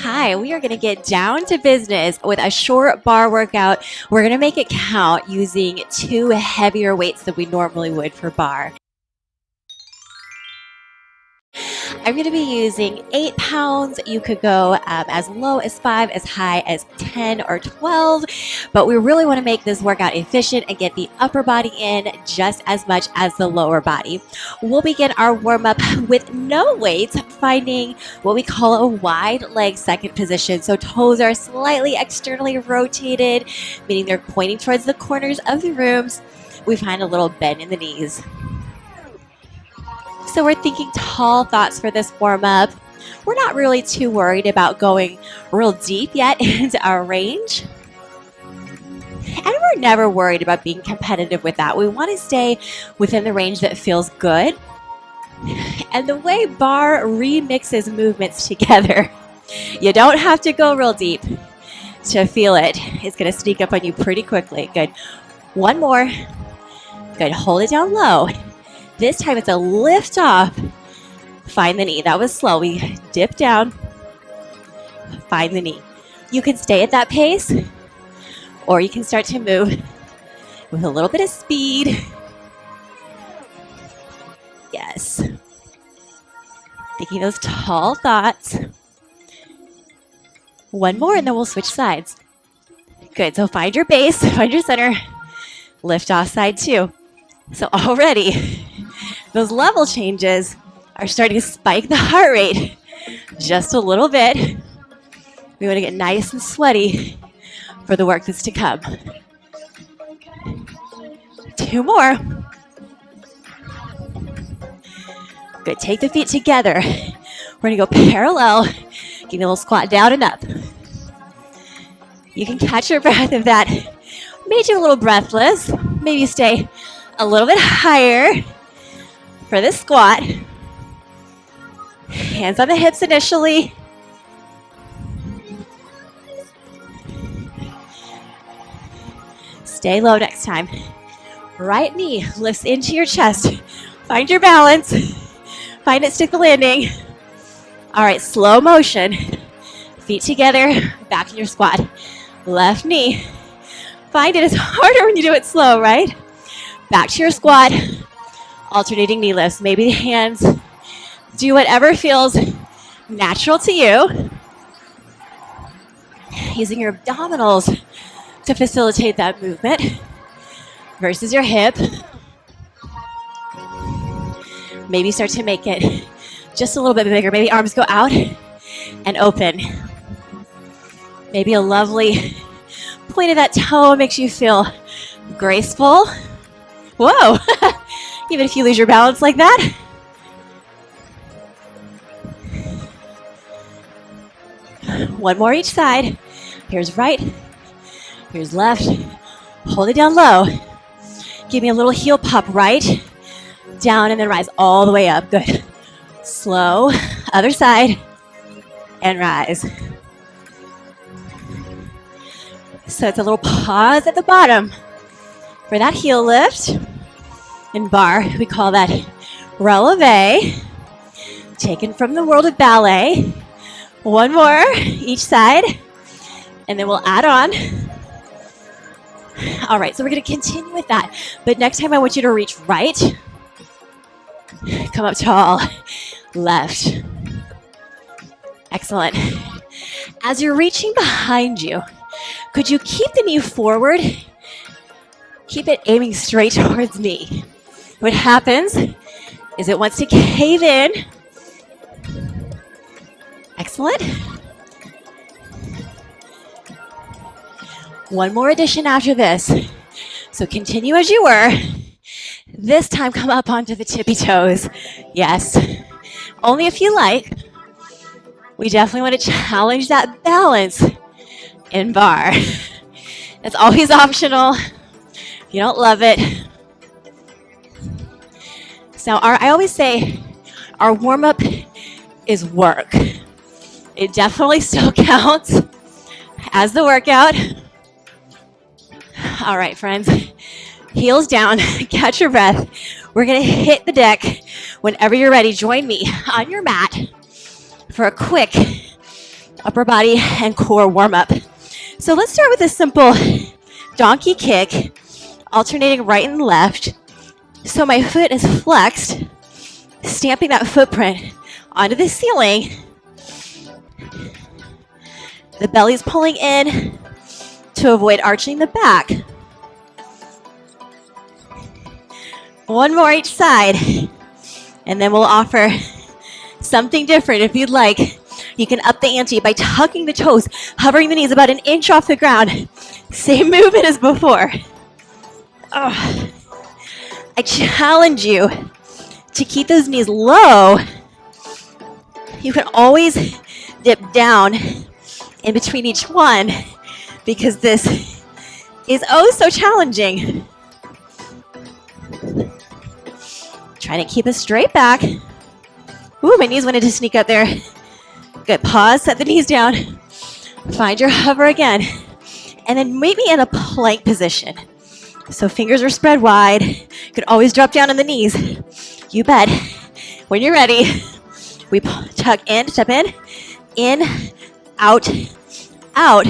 Hi, we are going to get down to business with a short bar workout. We're going to make it count using 2 heavier weights than we normally would for bar. I'm going to be using 8 pounds. You could go as low as 5, as high as 10 or 12, but we really want to make this workout efficient and get the upper body in just as much as the lower body. We'll begin our warm up with no weights, finding what we call a wide leg second position. So toes are slightly externally rotated, meaning they're pointing towards the corners of the rooms. We find a little bend in the knees. So we're thinking tall thoughts for this warm-up. We're not really too worried about going real deep yet into our range. And we're never worried about being competitive with that. We want to stay within the range that feels good. And the way bar remixes movements together, you don't have to go real deep to feel it. It's going to sneak up on you pretty quickly. Good. One more. Good. Hold it down low. This time it's a lift off. Find the knee. That was slow. We dip down. Find the knee. You can stay at that pace, or you can start to move with a little bit of speed. Yes. Thinking those tall thoughts. One more, and then we'll switch sides. Good. So find your base, find your center. Lift off side 2. So already, those level changes are starting to spike the heart rate just a little bit. We want to get nice and sweaty for the work that's to come. 2 more. Good. Take the feet together. We're going to go parallel. Give me a little squat down and up. You can catch your breath if that made you a little breathless. Maybe stay a little bit higher for this squat. Hands on the hips initially. Stay low next time. Right knee lifts into your chest. Find your balance. Find it, stick the landing. All right, slow motion. Feet together, back in your squat. Left knee. Find it, it's harder when you do it slow, right? Back to your squat. Alternating knee lifts. Maybe the hands. Do whatever feels natural to you. Using your abdominals to facilitate that movement versus your hip. Maybe start to make it just a little bit bigger. Maybe arms go out and open. Maybe a lovely point of that toe makes you feel graceful. Whoa! Even if you lose your balance like that. One more each side. Here's right. Here's left. Hold it down low. Give me a little heel pop right. Down and then rise all the way up. Good. Slow. Other side. And rise. So it's a little pause at the bottom for that heel lift. In bar, we call that releve. Taken from the world of ballet. One more each side. And then we'll add on. All right, so we're going to continue with that. But next time I want you to reach right. Come up tall. Left. Excellent. As you're reaching behind you, could you keep the knee forward? Keep it aiming straight towards me. What happens is it wants to cave in. Excellent. One more addition after this. So continue as you were. This time come up onto the tippy toes. Yes. Only if you like. We definitely want to challenge that balance in bar. It's always optional. If you don't love it. So I always say our warm-up is work. It definitely still counts as the workout. All right, friends. Heels down. Catch your breath. We're going to hit the deck. Whenever you're ready, join me on your mat for a quick upper body and core warm up. So let's start with a simple donkey kick, alternating right and left. So my foot is flexed, stamping that footprint onto the ceiling. The belly's pulling in to avoid arching the back. One more each side, and then we'll offer something different if you'd like. You can up the ante by tucking the toes, hovering the knees about an inch off the ground. Same movement as before. Oh. I challenge you to keep those knees low. You can always dip down in between each one because this is oh so challenging. Trying to keep a straight back. Ooh, my knees wanted to sneak up there. Good, pause, set the knees down. Find your hover again. And then meet me in a plank position. So fingers are spread wide. You could always drop down on the knees. You bet. When you're ready, we tuck in, step in, out, out.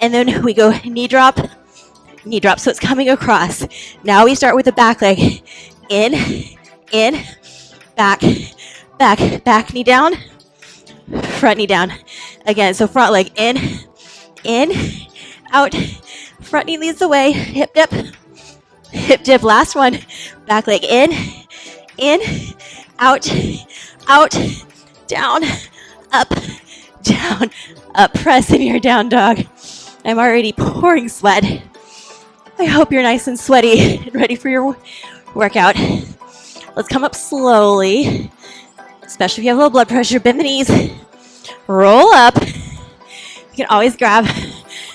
And then we go knee drop, so it's coming across. Now we start with the back leg. In, back, knee down, front knee down. Again, so front leg in, out, front knee leads the way, hip dip, last one, back leg in, out, down, up, press in your down dog. I'm already pouring sweat. I hope you're nice and sweaty and ready for your workout. Let's come up slowly, especially if you have low blood pressure. Bend the knees, roll up. You can always grab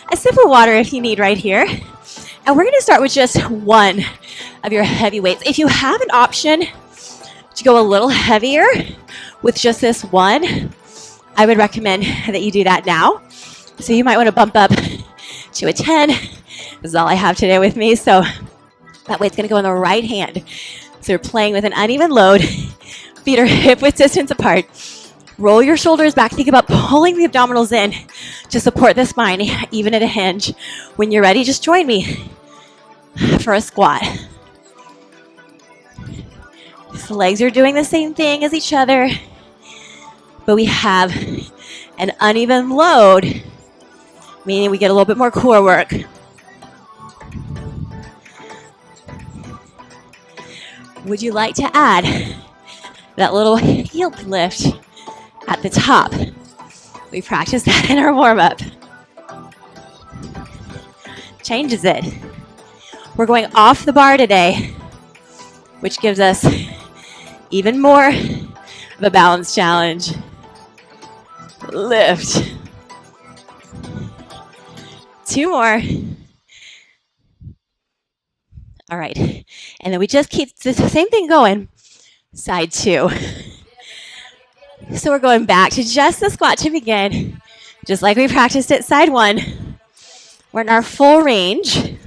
a sip of water if you need right here. And we're going to start with just one of your heavy weights. If you have an option to go a little heavier with just this one, I would recommend that you do that now. So you might want to bump up to a 10. This is all I have today with me. So that weight's going to go in the right hand. So you're playing with an uneven load. Feet are hip width distance apart. Roll your shoulders back. Think about pulling the abdominals in to support the spine, even at a hinge. When you're ready, just join me for a squat. The legs are doing the same thing as each other, but we have an uneven load, meaning we get a little bit more core work. Would you like to add that little heel lift at the top? We practice that in our warm-up. Changes it. We're going off the bar today, which gives us even more of a balance challenge. Lift. 2 more. All right. And then we just keep the same thing going. Side 2. So we're going back to just the squat to begin, just like we practiced at side 1. We're in our full range,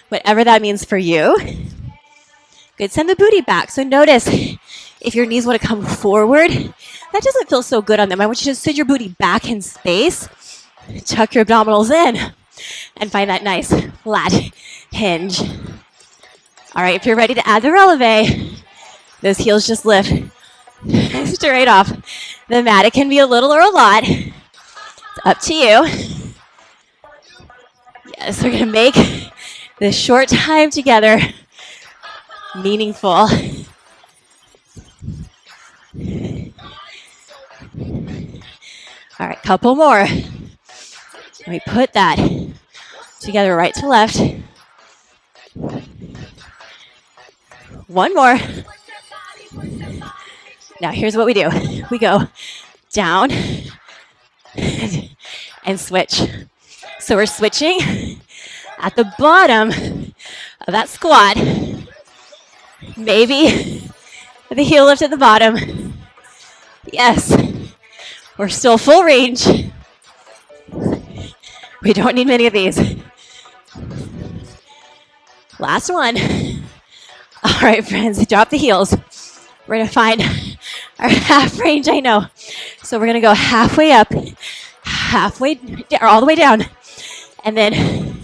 whatever that means for you. Good, send the booty back. So notice if your knees want to come forward, that doesn't feel so good on them. I want you to send your booty back in space, tuck your abdominals in, and find that nice flat hinge. All right, if you're ready to add the releve, those heels just lift straight off the mat. It can be a little or a lot. It's up to you. Yes, we're going to make this short time together meaningful. All right, couple more. We put that together right to left. One more. Now here's what we do. We go down and switch. So we're switching at the bottom of that squat. Maybe the heel lift at the bottom. Yes. We're still full range. We don't need many of these. Last one. All right, friends, drop the heels. We're going to find our half range, I know. So we're going to go halfway up, halfway or all the way down. And then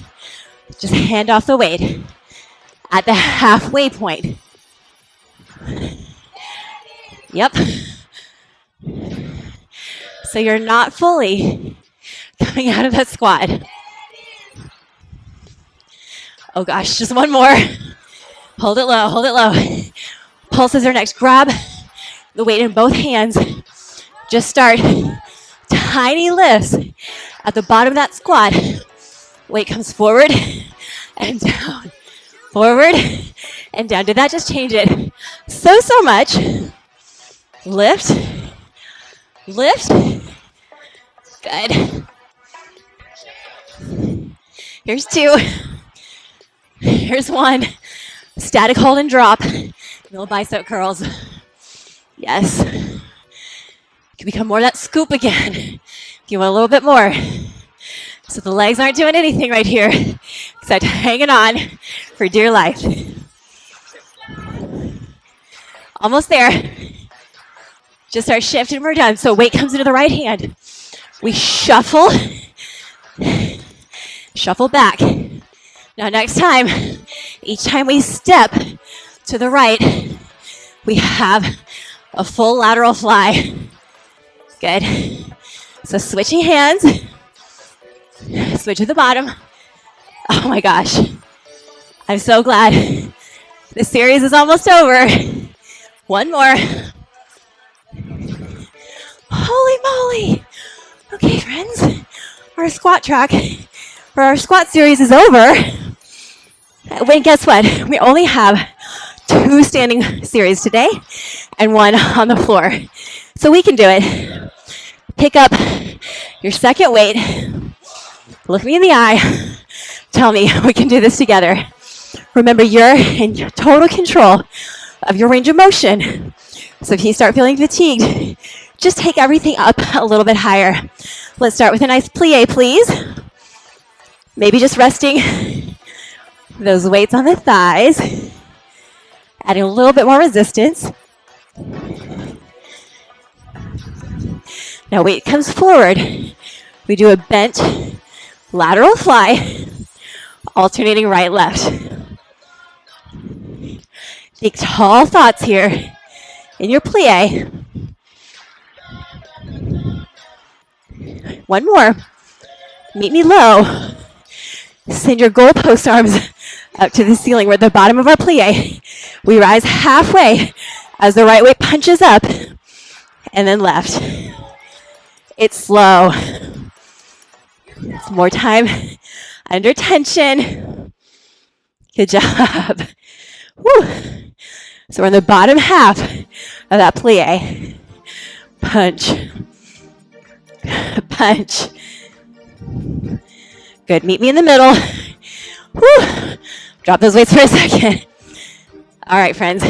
just hand off the weight at the halfway point. Yep. So you're not fully coming out of that squat. Oh gosh, just one more. Hold it low, hold it low. Pulses are next. Grab the weight in both hands. Just start tiny lifts at the bottom of that squat. Weight comes forward and down. Forward and down. Did that just change it so much? Lift. Lift. Good. Here's 2. Here's 1. Static hold and drop. Little bicep curls. Yes. You can become more of that scoop again. If you want a little bit more. So the legs aren't doing anything right here except hanging on for dear life. Almost there. Just start shifting. We're done. So weight comes into the right hand. We shuffle. Shuffle back. Now next time, each time we step to the right, we have a full lateral fly. Good. So switching hands. Switch to the bottom. Oh my gosh. I'm so glad. This series is almost over. One more. Holy moly. Okay, friends. Our squat track, or our squat series is over. Wait, guess what? We only have 2 standing series today and 1 on the floor. So we can do it. Pick up your second weight. Look me in the eye. Tell me we can do this together. Remember, you're in total control of your range of motion. So if you start feeling fatigued, just take everything up a little bit higher. Let's start with a nice plie, please. Maybe just resting those weights on the thighs. Adding a little bit more resistance. Now weight comes forward. We do a bent lateral fly, alternating right, left. Think tall thoughts here in your plie. One more. Meet me low. Send your goalpost arms up to the ceiling. We're at the bottom of our plie. We rise halfway as the right weight punches up and then left. It's slow. It's more time under tension. Good job. Woo. So we're in the bottom half of that plie. Punch. Punch. Good. Meet me in the middle. Woo. Drop those weights for a second. All right, friends.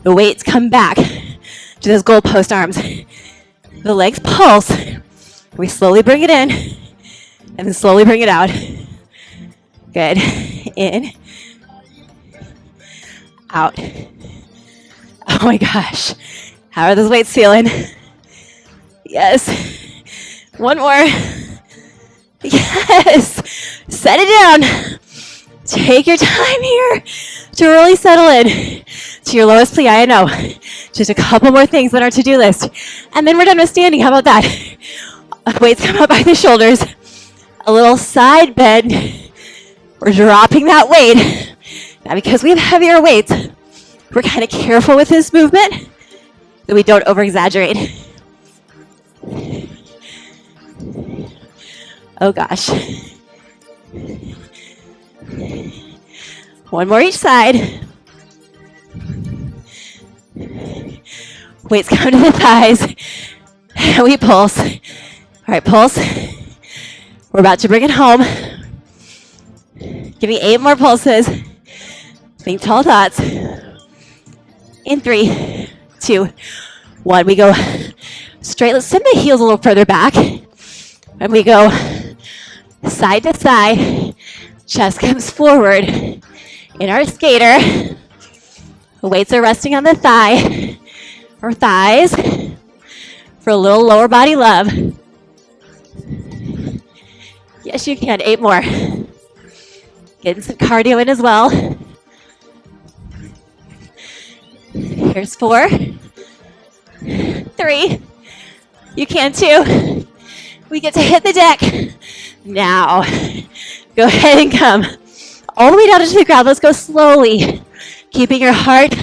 The weights come back to those goalpost arms. The legs pulse. We slowly bring it in and then slowly bring it out. Good. In. Out. Oh my gosh. How are those weights feeling? Yes. One more. Yes. Set it down. Take your time here to really settle in to your lowest plie. I know. Just a couple more things on our to-do list. And then we're done with standing. How about that? Weights come up by the shoulders. A little side bend. We're dropping that weight. Now because we have heavier weights, we're kind of careful with this movement that we don't over-exaggerate. Oh gosh. One more each side. Weights come to the thighs. And we pulse. All right, pulse. We're about to bring it home. Give me 8 more pulses. Think tall thoughts. In 3, 2, 1. We go straight. Let's send the heels a little further back. And we go side to side. Chest comes forward in our skater. The weights are resting on the thigh or thighs for a little lower body love. Yes, you can. 8 more. Getting some cardio in as well. Here's 4. 3. You can too. We get to hit the deck. Now, go ahead and come all the way down into the ground. Let's go slowly, keeping your heart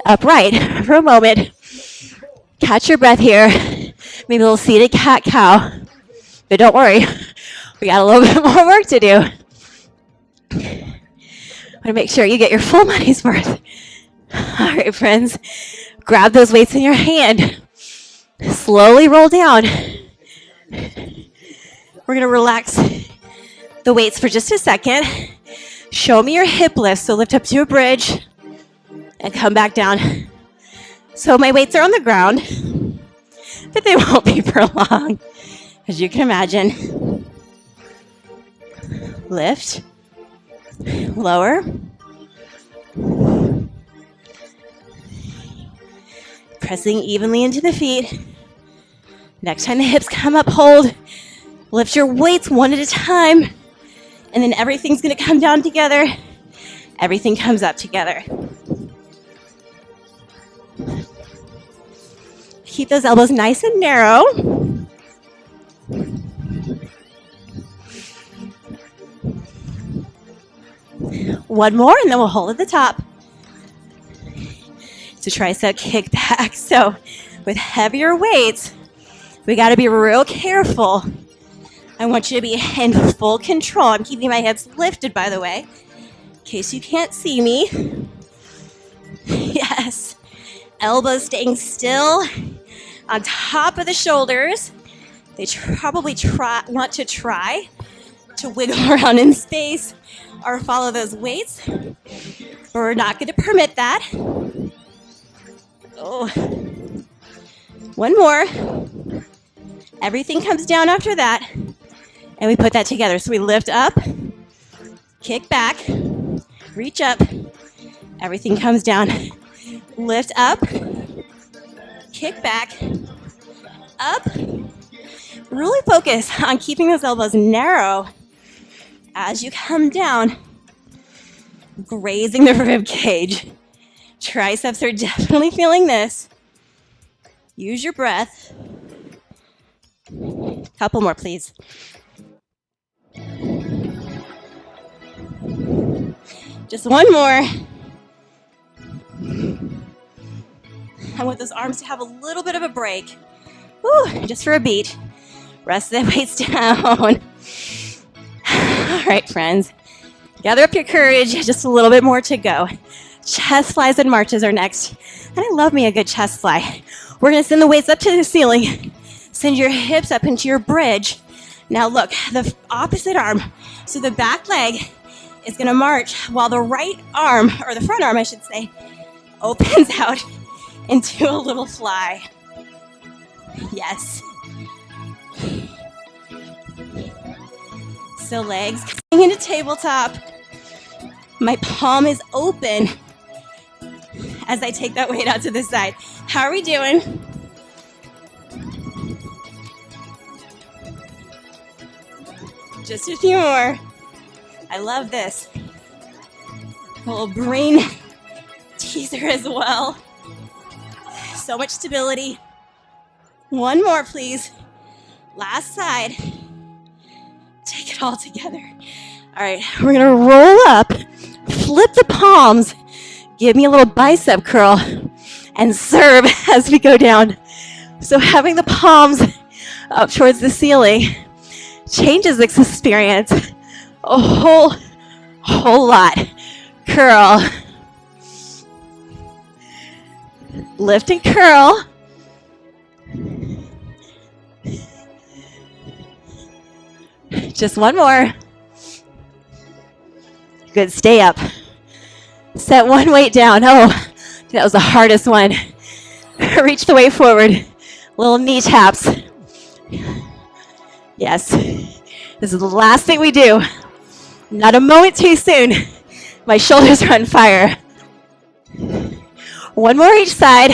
upright for a moment. Catch your breath here. Maybe a little seated cat-cow. But don't worry, we got a little bit more work to do. Want to make sure you get your full money's worth. All right, friends, grab those weights in your hand. Slowly roll down. We're going to relax the weights for just a second. Show me your hip lift. So lift up to a bridge and come back down. So my weights are on the ground, but they won't be for long, as you can imagine. Lift, lower. Pressing evenly into the feet. Next time the hips come up, hold. Lift your weights one at a time. And then everything's going to come down together. Everything comes up together. Keep those elbows nice and narrow. One more, and then we'll hold at the top. It's a tricep kickback. So with heavier weights, we got to be real careful. I want you to be in full control. I'm keeping my hips lifted, by the way, in case you can't see me. Yes. Elbows staying still on top of the shoulders. They probably want to try to wiggle around in space or follow those weights. But we're not going to permit that. Oh. One more. Everything comes down after that. And we put that together. So we lift up, kick back, reach up. Everything comes down. Lift up, kick back, up. Really focus on keeping those elbows narrow as you come down, grazing the rib cage. Triceps are definitely feeling this. Use your breath. Couple more, please. Just one more. I want those arms to have a little bit of a break. Woo, just for a beat. Rest the weights down. All right, friends. Gather up your courage. Just a little bit more to go. Chest flies and marches are next. And I love me a good chest fly. We're going to send the weights up to the ceiling. Send your hips up into your bridge. Now look, the opposite arm. So the back leg is going to march while the right arm, or the front arm, I should say, opens out into a little fly. Yes. So legs coming into tabletop. My palm is open as I take that weight out to the side. How are we doing? Just a few more. I love this. A little brain teaser as well. So much stability. One more, please. Last side. Take it all together. All right, we're gonna roll up, flip the palms, give me a little bicep curl, and serve as we go down. So having the palms up towards the ceiling changes this experience a whole lot. Curl. Lift and curl. Just one more. Good, stay up. Set one weight down. Oh, that was the hardest one. Reach the weight forward. Little knee taps. Yes. This is the last thing we do. Not a moment too soon. My shoulders are on fire. One more each side.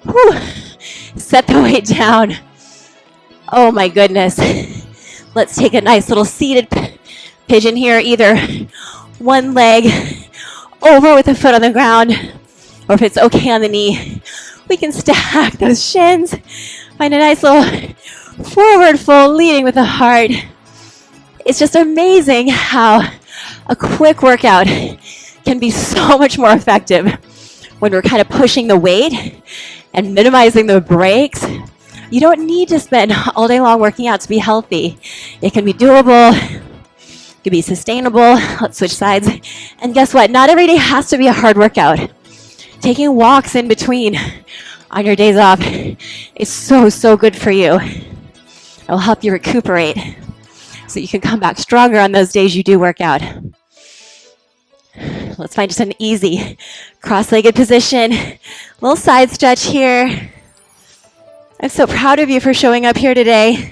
Whew. Set the weight down. Oh my goodness. Let's take a nice little seated pigeon here, either one leg over with a foot on the ground, or if it's okay on the knee, we can stack those shins. Find a nice little forward fold leading with the heart. It's just amazing how a quick workout can be so much more effective when we're kind of pushing the weight and minimizing the breaks. You don't need to spend all day long working out to be healthy. It can be doable, it can be sustainable. Let's switch sides. And guess what? Not every day has to be a hard workout. Taking walks in between on your days off is so good for you. It'll help you recuperate so you can come back stronger on those days you do work out. Let's find just an easy cross-legged position. Little side stretch here. I'm so proud of you for showing up here today.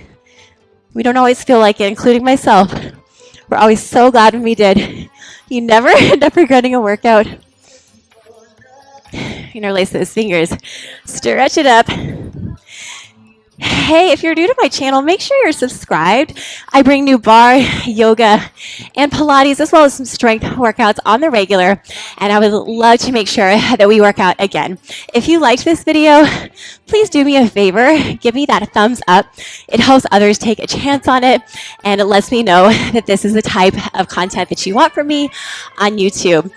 We don't always feel like it, including myself. We're always so glad when we did. You never end up regretting a workout. Interlace those fingers. Stretch it up. Hey, if you're new to my channel, make sure you're subscribed. I bring new barre, yoga, and Pilates, as well as some strength workouts on the regular. And I would love to make sure that we work out again. If you liked this video, please do me a favor. Give me that thumbs up. It helps others take a chance on it. And it lets me know that this is the type of content that you want from me on YouTube.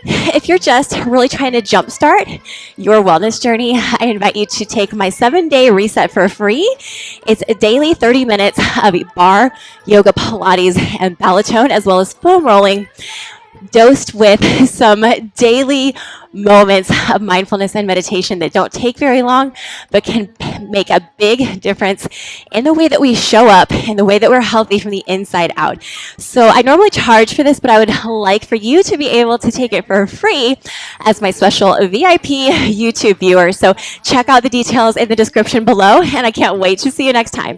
If you're just really trying to jumpstart your wellness journey, I invite you to take my 7-day reset for free. It's a daily 30 minutes of barre, yoga, Pilates, and Ballotone, as well as foam rolling, dosed with some daily moments of mindfulness and meditation that don't take very long, but can make a big difference in the way that we show up, in the way that we're healthy from the inside out. So I normally charge for this, but I would like for you to be able to take it for free as my special VIP YouTube viewer. So check out the details in the description below, and I can't wait to see you next time.